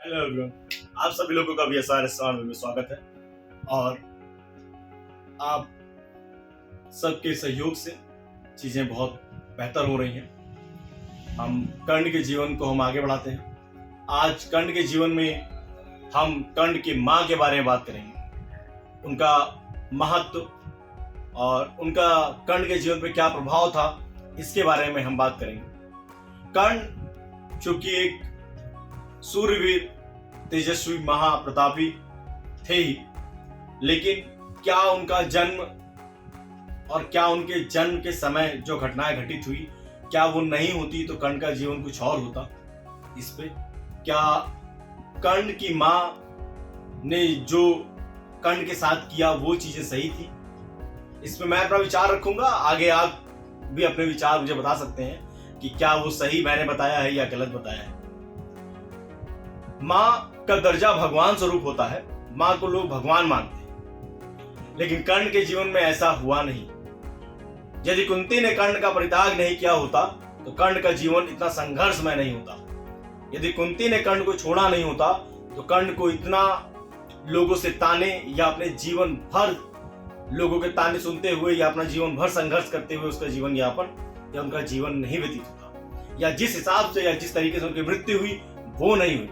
Hello everyone, आप सभी लोगों का VSR रेस्टोरेंट में स्वागत है। और आप सबके सहयोग से चीज़ें बहुत बेहतर हो रही हैं। हम कर्ण के जीवन को हम आगे बढ़ाते हैं। आज कर्ण के जीवन में हम कर्ण की माँ के बारे में बात करेंगे, उनका महत्व और उनका कर्ण के जीवन पे क्या प्रभाव था, इसके बारे में हम बात करेंगे। कर्ण चूंकि एक सूर्यवीर तेजस्वी महाप्रतापी थे ही, लेकिन क्या उनका जन्म और क्या उनके जन्म के समय जो घटनाएं घटित हुई, क्या वो नहीं होती तो कर्ण का जीवन कुछ और होता? इस पे क्या कर्ण की माँ ने जो कर्ण के साथ किया वो चीजें सही थी? इस पे मैं अपना विचार रखूंगा। आगे आप भी अपने विचार मुझे बता सकते हैं कि क्या वो सही मैंने बताया है या गलत बताया है। माँ का दर्जा भगवान स्वरूप होता है, माँ को लोग भगवान मानते हैं, लेकिन कर्ण के जीवन में ऐसा हुआ नहीं। यदि कुंती ने कर्ण का परित्याग नहीं किया होता तो कर्ण का जीवन इतना संघर्षमय नहीं होता। यदि कुंती ने कर्ण को छोड़ा नहीं होता तो कर्ण को इतना लोगों से ताने या अपने जीवन भर लोगों के ताने सुनते हुए या अपना जीवन भर संघर्ष करते हुए उसका जीवन यापन या उनका जीवन नहीं व्यतीत होता, या जिस हिसाब से या जिस तरीके से उनकी मृत्यु हुई वो नहीं हुई।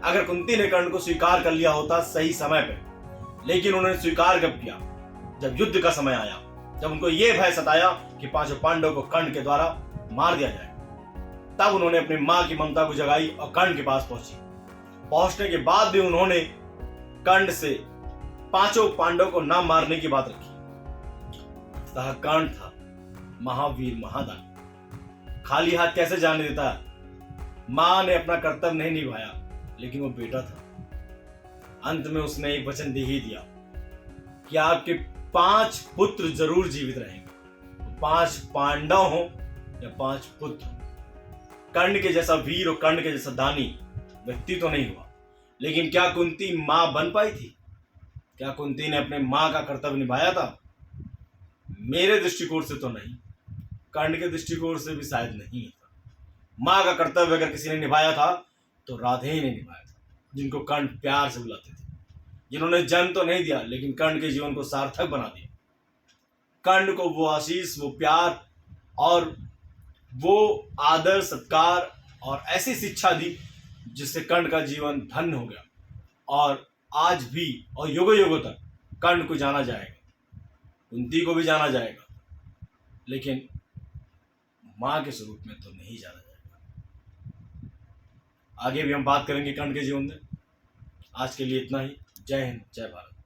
अगर कुंती ने कर्ण को स्वीकार कर लिया होता सही समय पे, लेकिन उन्होंने स्वीकार कब किया? जब युद्ध का समय आया, जब उनको यह भय सताया कि पांचों पांडवों को कर्ण के द्वारा मार दिया जाए, तब उन्होंने अपनी मां की ममता को जगाई और कर्ण के पास पहुंची। पहुंचने के बाद भी उन्होंने कर्ण से पांचों पांडवों को न मारने की बात रखी। कर्ण था महावीर महादानी, खाली हाथ कैसे जाने देता है? मां ने अपना कर्तव्य नहीं निभाया, लेकिन वो बेटा था। अंत में उसने एक वचन दे ही दिया कि आपके 5 पुत्र जरूर जीवित रहेंगे, 5 पांडव हो या 5 पुत्र। कर्ण के जैसा वीर और कर्ण के जैसा दानी व्यक्ति तो नहीं हुआ, लेकिन क्या कुंती मां बन पाई थी? क्या कुंती ने अपने मां का कर्तव्य निभाया था? मेरे दृष्टिकोण से तो नहीं, कर्ण के दृष्टिकोण से भी शायद नहीं था। मां का कर्तव्य अगर किसी ने निभाया था तो राधे ही ने निभाया था, जिनको कर्ण प्यार से बुलाते थे, जिन्होंने जन्म तो नहीं दिया लेकिन कर्ण के जीवन को सार्थक बना दिया। कर्ण को वो आशीष, वो प्यार और वो आदर सत्कार और ऐसी शिक्षा दी जिससे कर्ण का जीवन धन्य हो गया। और आज भी और युगों युगों तक कर्ण को जाना जाएगा, कुंती को भी जाना जाएगा, लेकिन मां के स्वरूप में तो नहीं जाना जाएगा। आगे भी हम बात करेंगे कर्ण के जीवन में। आज के लिए इतना ही। जय हिंद, जय भारत।